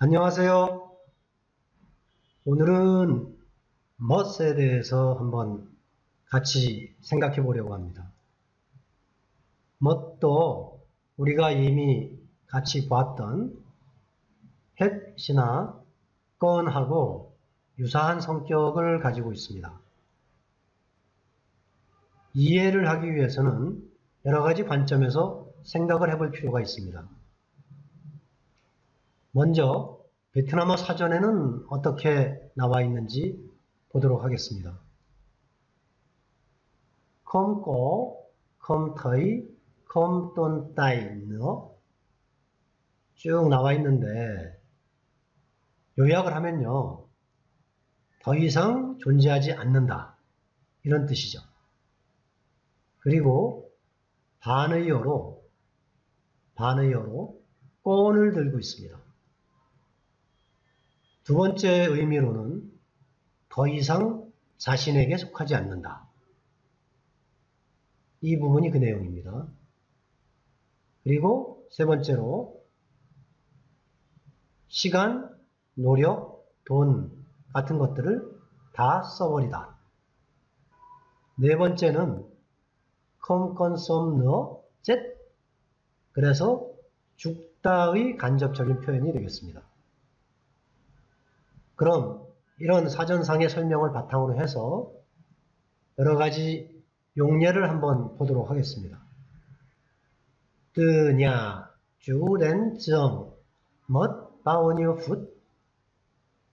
안녕하세요. 오늘은 멋에 대해서 한번 같이 생각해 보려고 합니다. 멋도 우리가 이미 같이 봤던 햇이나 건하고 유사한 성격을 가지고 있습니다. 이해를 하기 위해서는 여러 가지 관점에서 생각을 해볼 필요가 있습니다. 먼저 베트남어 사전에는 어떻게 나와 있는지 보도록 하겠습니다. không có, không thấy, không tồn tại nữa 쭉 나와 있는데 요약을 하면요. 더 이상 존재하지 않는다. 이런 뜻이죠. 그리고 반의어로 꼰을 들고 있습니다. 두 번째 의미로는 더 이상 자신에게 속하지 않는다. 이 부분이 그 내용입니다. 그리고 세 번째로 시간, 노력, 돈 같은 것들을 다 써버리다. 네 번째는 không consomme nữa chết. 그래서 죽다의 간접적인 표현이 되겠습니다. 그럼 이런 사전상의 설명을 바탕으로 해서 여러 가지 용례를 한번 보도록 하겠습니다. Từ nhà chú đến trường mất bao nhiêu phút?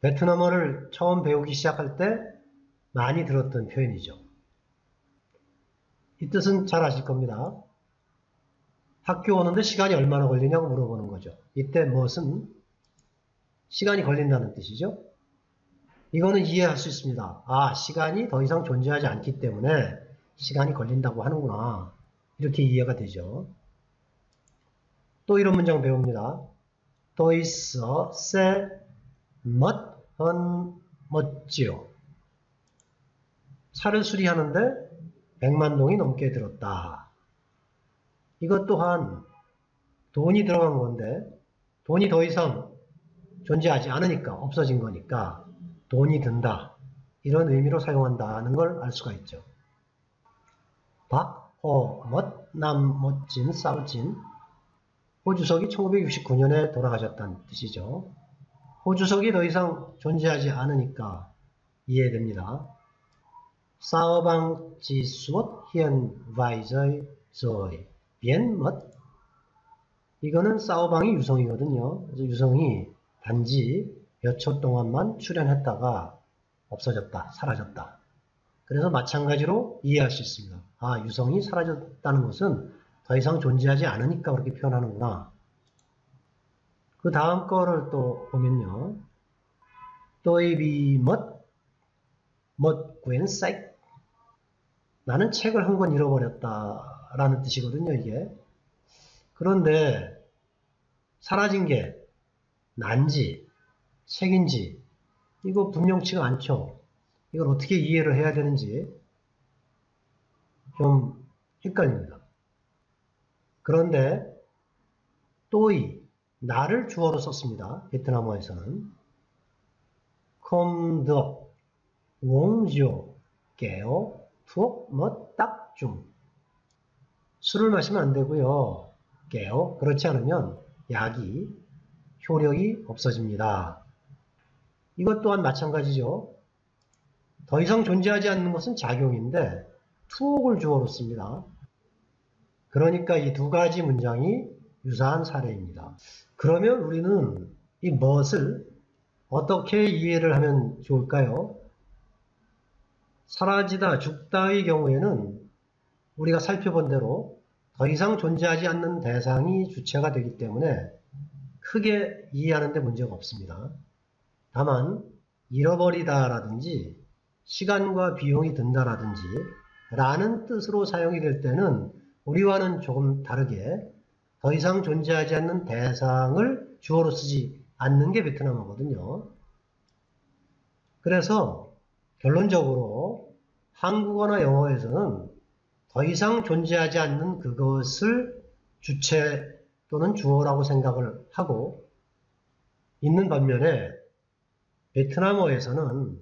베트남어를 처음 배우기 시작할 때 많이 들었던 표현이죠. 이 뜻은 잘 아실 겁니다. 학교 오는데 시간이 얼마나 걸리냐고 물어보는 거죠. 이때 무엇은 시간이 걸린다는 뜻이죠. 이거는 이해할 수 있습니다. 아, 시간이 더 이상 존재하지 않기 때문에 시간이 걸린다고 하는구나. 이렇게 이해가 되죠. 또 이런 문장 배웁니다. Tôi sợ sẽ mất hơn 1triệu. 차를 수리하는데 100만 동이 넘게 들었다. 이것 또한 돈이 들어간 건데 돈이 더 이상 존재하지 않으니까 없어진 거니까 돈이 든다. 이런 의미로 사용한다는 걸 알 수가 있죠. 박, 호, 멋, 남, 멋진, 싸우진. 호주석이 1969년에 돌아가셨다는 뜻이죠. 호주석이 더 이상 존재하지 않으니까 이해됩니다. Sao bằng chỉ suốt hiện vài giây rồi biến mất. 이거는 사오방이 유성이거든요. 그래서 유성이 단지 몇 초 동안만 출현했다가 없어졌다, 사라졌다. 그래서 마찬가지로 이해할 수 있습니다. 아, 유성이 사라졌다는 것은 더 이상 존재하지 않으니까 그렇게 표현하는구나. 그 다음 거를 또 보면요. Tôi bị mất một quyển sách. 나는 책을 한 권 잃어버렸다라는 뜻이거든요, 이게. 그런데 사라진 게 난지, 책인지 이거 분명치가 않죠. 이걸 어떻게 이해를 해야 되는지 좀 헷갈립니다. 그런데 또이, 나를 주어로 썼습니다. 베트남어에서는 Không được uống rượu kẻo thuốc mất tác dụng. 술을 마시면 안 되고요. 깨요. 그렇지 않으면 약이 효력이 없어집니다. 이것 또한 마찬가지죠. 더 이상 존재하지 않는 것은 작용인데 투옥을 주어로 씁니다. 그러니까 이 두 가지 문장이 유사한 사례입니다. 그러면 우리는 이 멋을 어떻게 이해를 하면 좋을까요? 사라지다, 죽다의 경우에는 우리가 살펴본 대로 더 이상 존재하지 않는 대상이 주체가 되기 때문에 크게 이해하는 데 문제가 없습니다. 다만 잃어버리다라든지 시간과 비용이 든다라든지 라는 뜻으로 사용이 될 때는 우리와는 조금 다르게 더 이상 존재하지 않는 대상을 주어로 쓰지 않는 게 베트남어거든요. 그래서 결론적으로 한국어나 영어에서는 더 이상 존재하지 않는 그것을 주체 또는 주어라고 생각을 하고 있는 반면에 베트남어에서는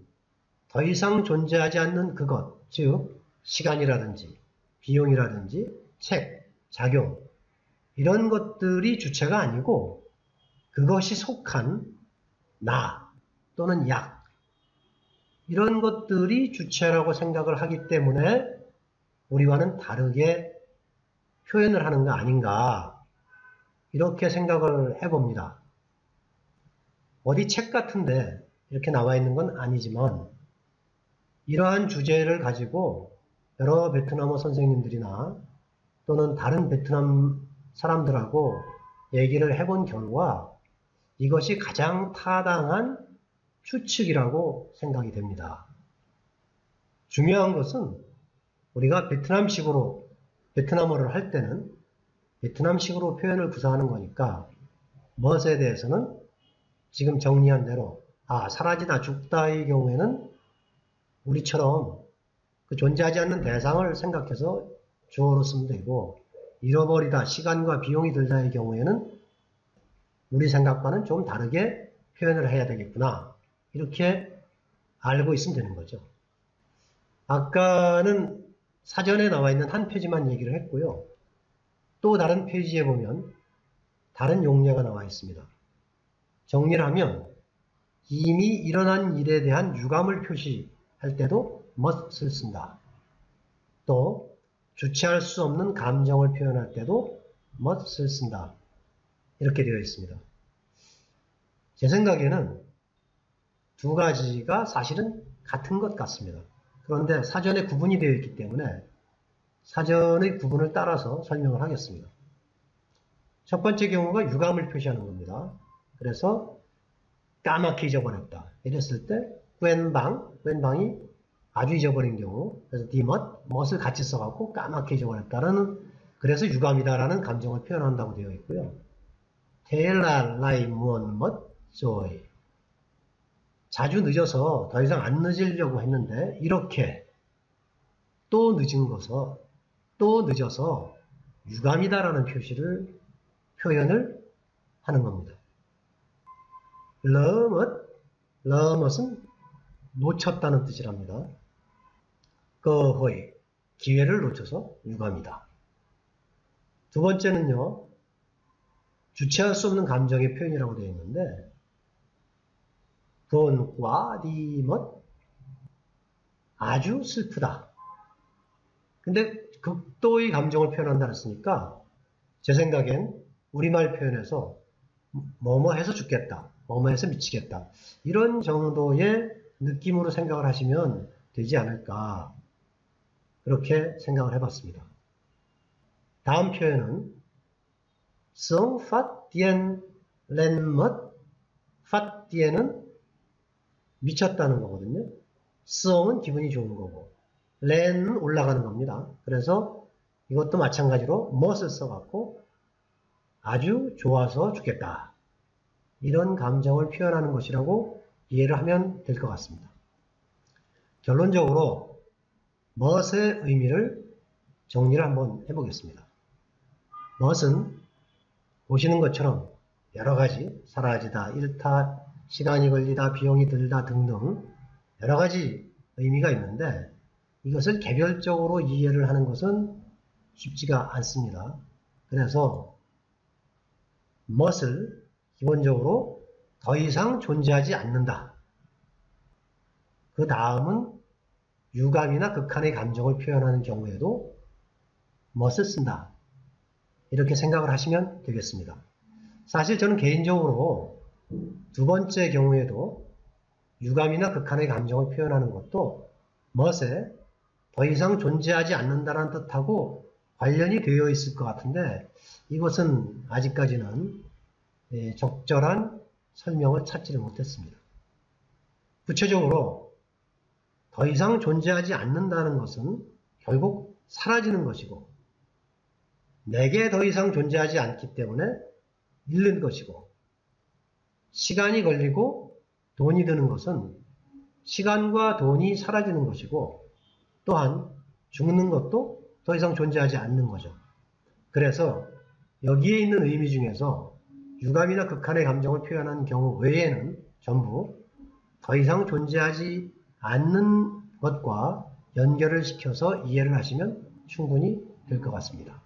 더 이상 존재하지 않는 그것, 즉 시간이라든지 비용이라든지 책, 작용 이런 것들이 주체가 아니고 그것이 속한 나 또는 약 이런 것들이 주체라고 생각을 하기 때문에 우리와는 다르게 표현을 하는 거 아닌가 이렇게 생각을 해봅니다. 어디 책 같은데 이렇게 나와 있는 건 아니지만 이러한 주제를 가지고 여러 베트남어 선생님들이나 또는 다른 베트남 사람들하고 얘기를 해본 결과 이것이 가장 타당한 추측이라고 생각이 됩니다. 중요한 것은 우리가 베트남식으로 베트남어를 할 때는 베트남식으로 표현을 구사하는 거니까 무엇에 대해서는 지금 정리한 대로 사라지다 죽다의 경우에는 우리처럼 그 존재하지 않는 대상을 생각해서 주어로 쓰면 되고 잃어버리다 시간과 비용이 들다의 경우에는 우리 생각과는 좀 다르게 표현을 해야 되겠구나 이렇게 알고 있으면 되는 거죠. 아까는 사전에 나와 있는 한 페이지만 얘기를 했고요. 또 다른 페이지에 보면 다른 용례가 나와 있습니다. 정리를 하면 이미 일어난 일에 대한 유감을 표시할 때도 must을 쓴다. 또 주체할 수 없는 감정을 표현할 때도 must를 쓴다. 이렇게 되어 있습니다. 제 생각에는 두 가지가 사실은 같은 것 같습니다. 그런데 사전에 구분이 되어 있기 때문에 사전의 구분을 따라서 설명을 하겠습니다. 첫 번째 경우가 유감을 표시하는 겁니다. 그래서 까맣게 잊어버렸다. 이랬을 때 웬방이 아주 잊어버린 경우 그래서 멋을 같이 써갖고 까맣게 잊어버렸다라는 그래서 유감이다라는 감정을 표현한다고 되어 있고요. 테일라라이 무언 멋조이 자주 늦어서 더 이상 안 늦으려고 했는데 이렇게 또 늦어서 유감이다라는 표현을 하는 겁니다. 러멋은 놓쳤다는 뜻이랍니다. 거호이 기회를 놓쳐서 유감이다. 두 번째는요. 주체할 수 없는 감정의 표현이라고 되어 있는데 본과디멋 아주 슬프다. 근데 극도의 감정을 표현한다 했으니까 제 생각엔 우리말 표현에서 뭐뭐 해서 죽겠다. 뭐뭐 해서 미치겠다. 이런 정도의 느낌으로 생각을 하시면 되지 않을까. 그렇게 생각을 해봤습니다. 다음 표현은 성 phát 렌멋 phát 미쳤다는 거거든요. 성은 기분이 좋은 거고 렌은 올라가는 겁니다. 그래서 이것도 마찬가지로 멋을 써갖고 아주 좋아서 죽겠다. 이런 감정을 표현하는 것이라고 이해를 하면 될 것 같습니다. 결론적으로 멋의 의미를 정리를 한번 해보겠습니다. 멋은 보시는 것처럼 여러 가지 사라지다, 잃다, 시간이 걸리다, 비용이 들다 등등 여러 가지 의미가 있는데 이것을 개별적으로 이해를 하는 것은 쉽지가 않습니다. 그래서 멋을 기본적으로 더 이상 존재하지 않는다. 그 다음은 유감이나 극한의 감정을 표현하는 경우에도 멋을 쓴다. 이렇게 생각을 하시면 되겠습니다. 사실 저는 개인적으로 두 번째 경우에도 유감이나 극한의 감정을 표현하는 것도 멋에 더 이상 존재하지 않는다는 뜻하고 관련이 되어 있을 것 같은데 이것은 아직까지는 적절한 설명을 찾지를 못했습니다. 구체적으로 더 이상 존재하지 않는다는 것은 결국 사라지는 것이고 내게 더 이상 존재하지 않기 때문에 잃는 것이고 시간이 걸리고 돈이 드는 것은 시간과 돈이 사라지는 것이고 또한 죽는 것도 더 이상 존재하지 않는 거죠. 그래서 여기에 있는 의미 중에서 유감이나 극한의 감정을 표현한 경우 외에는 전부 더 이상 존재하지 않는 것과 연결을 시켜서 이해를 하시면 충분히 될 것 같습니다.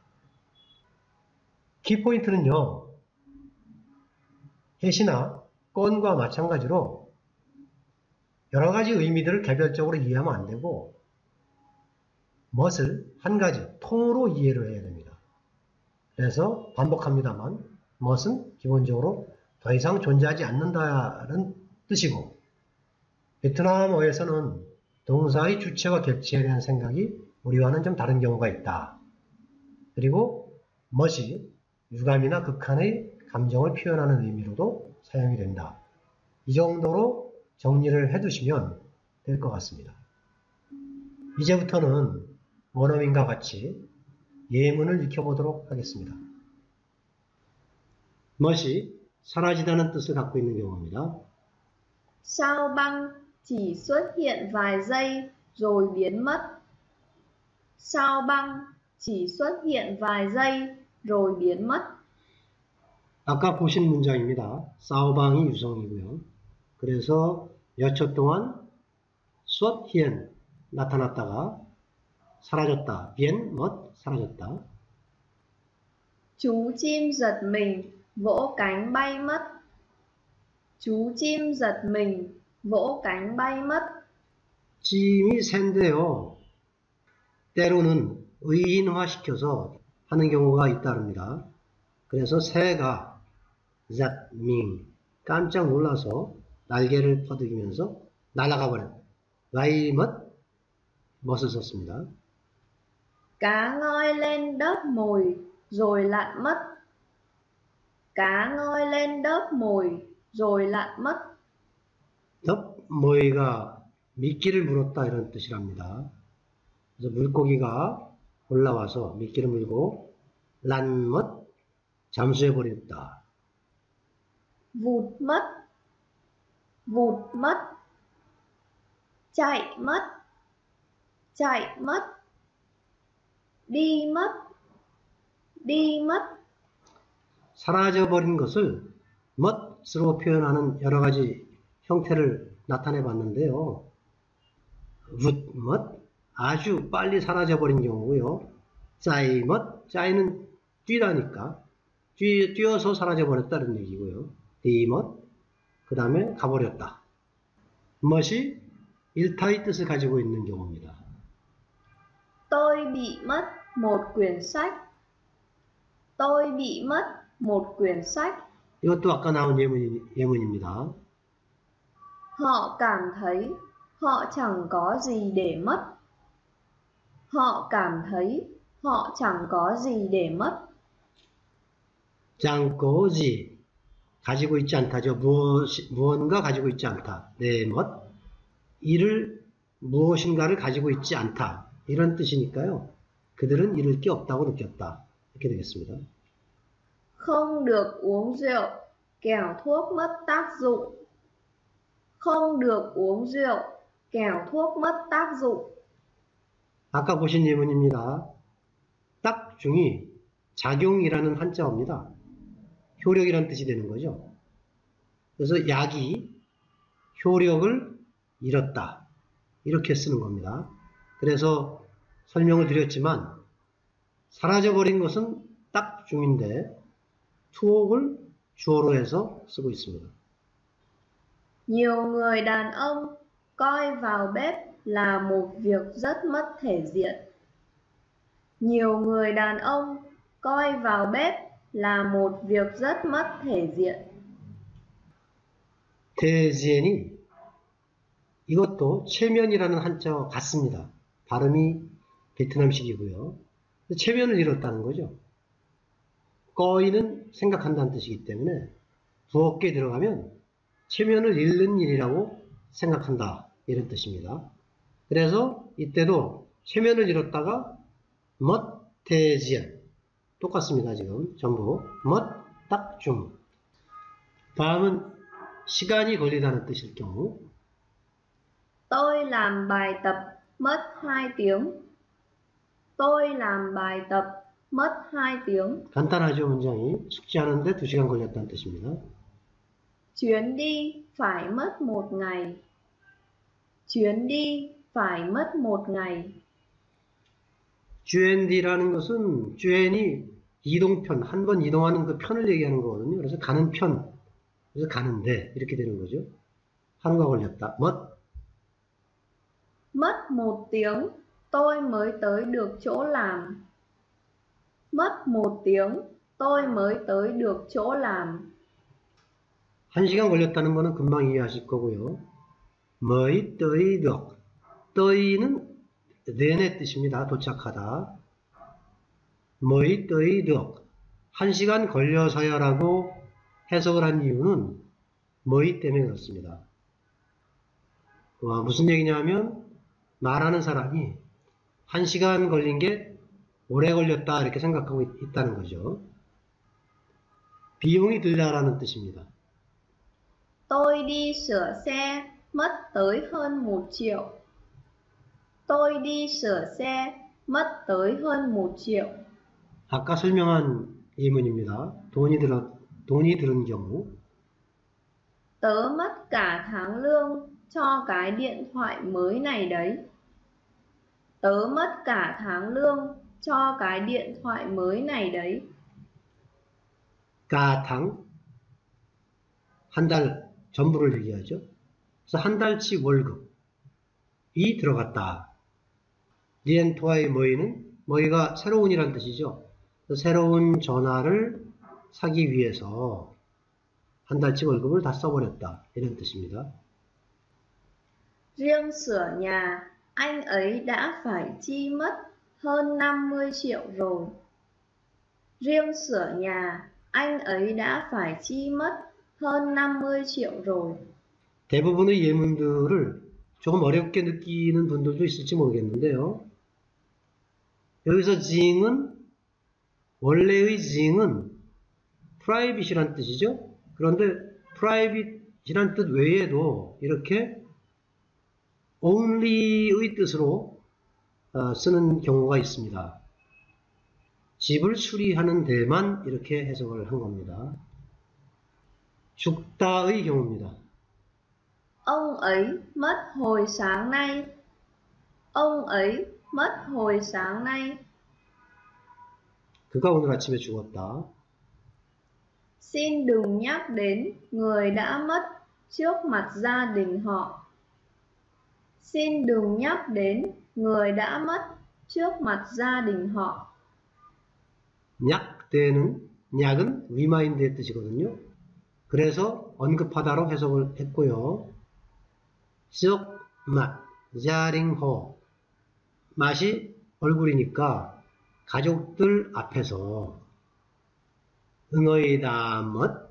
키포인트는요, 해시나 건과 마찬가지로 여러 가지 의미들을 개별적으로 이해하면 안 되고 멋을 한 가지 통으로 이해를 해야 됩니다. 그래서 반복합니다만 멋은 기본적으로 더 이상 존재하지 않는다는 뜻이고 베트남어에서는 동사의 주체와 객체에 대한 생각이 우리와는 좀 다른 경우가 있다. 그리고 멋이 유감이나 극한의 감정을 표현하는 의미로도 사용이 된다. 이 정도로 정리를 해두시면 될 것 같습니다. 이제부터는 원어민과 같이 예문을 익혀보도록 하겠습니다. 멋이 사라지다는 뜻을 갖고 있는 경우입니다. Sao băng chỉ xuất hiện vài giây rồi biến mất. Sao băng chỉ xuất hiện vài giây rồi biến mất. 아까 보신 문장입니다. 사오방이 유성이고요. 그래서 몇 초 동안 xuất hiện 나타났다가 사라졌다. biến mất 사라졌다. Chú chim giật mình vỗ cánh bay mất. Chú chim giật mình vỗ cánh bay mất. 찜이 샌데요. 때로는 의인화시켜서 하는 경우가 있다릅니다. 그래서 새가 giật mình 깜짝 놀라서 날개를 퍼득이면서 날아가 버렸다. bay mất 멋을 썼습니다. Cá ngoi lên đớp mồi rồi lặn mất. Cá ngoi lên đớp mồi rồi lặn mất. 덮 모이가 미끼를 물었다 이런 뜻이랍니다. 그래서 물고기가 올라와서 미끼를 물고 란멋 잠수해버렸다. Vụt mất. Vụt mất. Chạy mất. Chạy mất. Đi mất. Đi mất. 사라져버린 것을 멋으로 표현하는 여러 가지 형태를 나타내 봤는데요. 붓멋 아주 빨리 사라져버린 경우고요. 짜이멋 짜이는 뛰다니까 뛰어서 사라져버렸다는 얘기고요. 디멋 그 다음에 가버렸다. 멋이 일타의 뜻을 가지고 있는 경우입니다. Tôi bị mất một quyển sách. Tôi bị mất một quyển sách. 이것도 아까 나온 예문입니다. Họ cảm thấy họ chẳng có gì để mất. Họ cảm thấy họ chẳng có gì để mất. 짱꼬지 가지고 있지 않다죠. 무언가 가지고 있지 않다. 내 멋 이를 무엇인가를 가지고 있지 않다. 이런 뜻이니까요. 그들은 잃을 게 없다고 느꼈다. 이렇게 되겠습니다. Không được uống rượu, kẻo thuốc mất tác dụng. Không được uống rượu, kẻo thuốc mất tác dụng. 아까 보신 예문입니다. 딱중이 작용이라는 한자어입니다. 효력이라는 뜻이 되는 거죠. 그래서 약이 효력을 잃었다. 이렇게 쓰는 겁니다. 그래서 설명을 드렸지만 사라져버린 것은 딱중인데 투옥을 주어로 해서 쓰고 있습니다. Nhiều người đàn ông coi vào bếp là một việc rất mất thể diện. Nhiều người đàn ông coi vào bếp là một việc rất mất thể diện. 대지엔이 이것도 체면이라는 한자와 같습니다. 발음이 베트남식이고요. 체면을 잃었다는 거죠. 꺼이는 생각한다는 뜻이기 때문에 부엌에 들어가면 체면을 잃는 일이라고 생각한다. 이런 뜻입니다. 그래서 이때도 체면을 잃었다가 멋대지연 똑같습니다. 지금 전부 멋, 딱, 중. 다음은 시간이 걸리다는 뜻일 경우 Tôi làm bài tập mất 2 tiếng. Tôi làm bài tập mất 2 tiếng. 간단하죠, 문장이. 숙제하는데 2시간 걸렸다는 뜻입니다. Chuyến đi phải mất 1 ngày. chuyến đi phải mất 1 ngày. GND라는 것은 GN이 이동편, 한 번 이동하는 그 편을 얘기하는 거거든요. 그래서 가는 편, 그래서 가는데 이렇게 되는 거죠. 하루가 걸렸다. Mất 1 tiếng tôi mới tới được chỗ làm. mất 1 tiếng tôi mới tới được chỗ làm. 1시간 걸렸다는 거는 금방 이해하실 거고요. mới tới được. tới 는 내내 뜻입니다. 도착하다. mới tới được. 1시간 걸려서야 라고 해석을 한 이유는 mới 때문에 그렇습니다. 무슨 얘기냐면 말하는 사람이 1시간 걸린 게 오래 걸렸다 이렇게 생각하고 있다는 거죠. 비용이 들다라는 뜻입니다. Tôi đi sửa xe mất tới hơn 1 triệu. tôi đi sửa xe mất tới hơn 1 triệu. 아까 설명한 예문입니다. 돈이 들은 경우 Tớ mất cả tháng lương cho cái điện thoại mới này đấy. Tớ mất cả tháng lương cho cái điện thoại mới này đấy. cả tháng 한 달 전부를 얘기하죠. 그래서 한 달치 월급이 들어갔다. 리엔토아의 머이가 새로운이란 뜻이죠. 새로운 전화를 사기 위해서 한 달치 월급을 다 써버렸다. 이런 뜻입니다. Riêng sửa nhà, anh ấy đã phải chi mất hơn 50 triệu rồi. Riêng sửa nhà, anh ấy đã phải chi mất hơn 50 triệu rồi. 대부분의 예문들을 조금 어렵게 느끼는 분들도 있을지 모르겠는데요. 여기서 징은 원래의 징은 private이란 뜻이죠. 그런데 private이란 뜻 외에도 이렇게 only의 뜻으로 쓰는 경우가 있습니다. 집을 수리하는 데만 이렇게 해석을 한 겁니다. 죽다의 경우입니다. Ông ấy mất hồi sáng nay. Ông ấy mất hồi sáng nay. 그가 오늘 아침에 죽었다. Xin đừng nhắc đến người đã mất trước mặt gia đình họ. Xin đừng nhắc đến người đã mất trước mặt gia đình họ. 약은 remind의 뜻이거든요. 그래서 언급하다로 해석을 했고요. trước mặt gia đình họ 맛이 얼굴이니까 가족들 앞에서 응어이 다 mất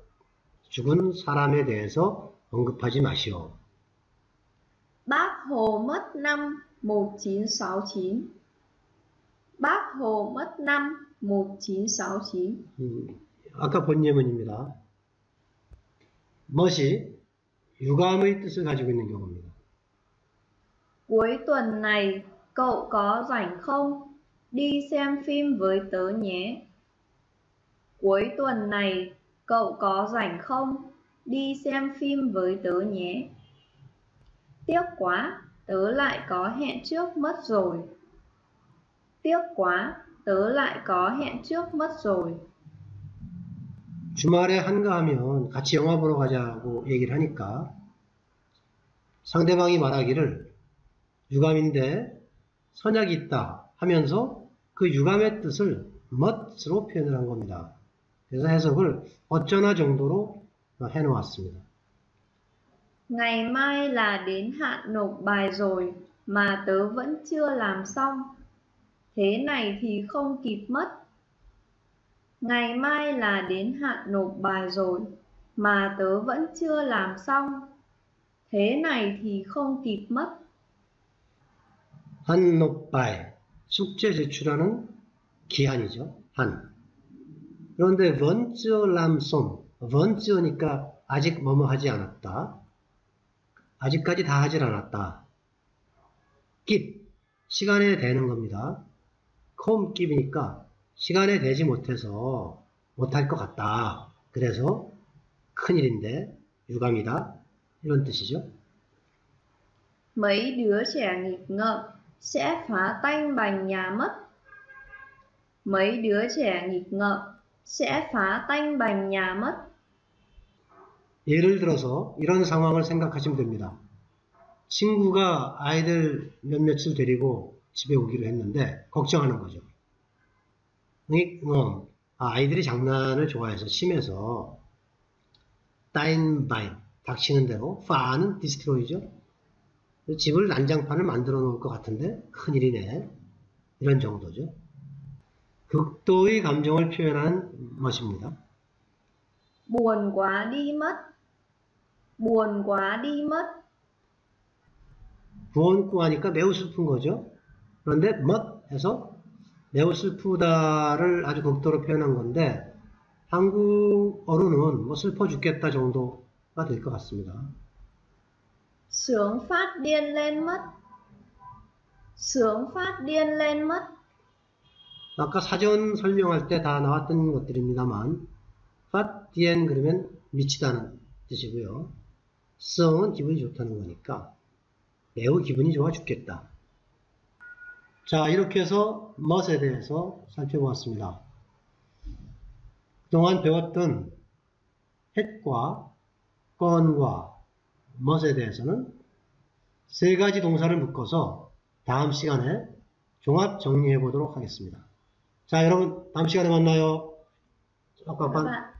죽은 사람에 대해서 언급하지 마시오. Bác Hồ mất năm 1969. Bác Hồ mất năm 1969. 아까 본 예문입니다. 멋이 유감의 뜻을 가지고 있는 경우입니다. Cuối tuần này cậu có rảnh không? Đi xem phim với tớ nhé. Cuối tuần này cậu có rảnh không? Đi xem phim với tớ nhé. Tiếc quá, tớ lại có hẹn trước mất rồi. Tiếc quá, tớ lại có hẹn trước mất rồi. 주말에 한가하면 같이 영화 보러 가자고 얘기를 하니까 상대방이 말하기를 유감인데 선약이 있다 하면서 그 유감의 뜻을 must로 표현을 한 겁니다. 그래서 해석을 어쩌나 정도로 해놓았습니다. Ngày mai là đến hạn nộp bài rồi mà tớ vẫn chưa làm xong. Thế này thì không kịp mất. Ngày mai là đến hạn nộp bài rồi mà tớ vẫn chưa làm xong. Thế này thì không kịp mất. 한 nộpbài, 숙제 제출하는 기한이죠. 한. 그런데 vẫn chưa làm xong, vẫn cheu니까 아직 뭐뭐 하지 않았다. 아직까지 다 하질 않았다. kịp, 시간에 대는 겁니다. không kịp 이니까 시간에 되지 못해서 못할 것 같다. 그래서 큰일인데 유감이다. 이런 뜻이죠. Mấy đứa trẻ nghịch ngợm sẽ phá tanh bành nhà mất. Mấy đứa trẻ nghịch ngợm sẽ phá tanh bành nhà mất. 예를 들어서 이런 상황을 생각하시면 됩니다. 친구가 아이들 몇몇을 데리고 집에 오기로 했는데 걱정하는 거죠. 아이들이 장난을 좋아해서 심해서 따인바인, 닥치는 대로 파는 디스트로이죠. 집을 난장판을 만들어 놓을 것 같은데 큰일이네. 이런 정도죠. 극도의 감정을 표현한 것입니다. Buồn quá đi mất. Buồn quá đi mất. 부원꾸 하니까 매우 슬픈 거죠. 그런데 멋 해서 매우 슬프다를 아주 극도로 표현한 건데 한국어로는 뭐 슬퍼 죽겠다 정도가 될 것 같습니다. Sướng phát điên lên mất. Sướng phát điên lên mất. 아까 사전 설명할 때 다 나왔던 것들입니다만 phát điên 그러면 미치다는 뜻이고요. 성은 기분이 좋다는 거니까 매우 기분이 좋아 죽겠다. 자, 이렇게 해서 멋에 대해서 살펴보았습니다. 그동안 배웠던 했과 건과 멋에 대해서는 세 가지 동사를 묶어서 다음 시간에 종합 정리해 보도록 하겠습니다. 자, 여러분 다음 시간에 만나요. Các bạn.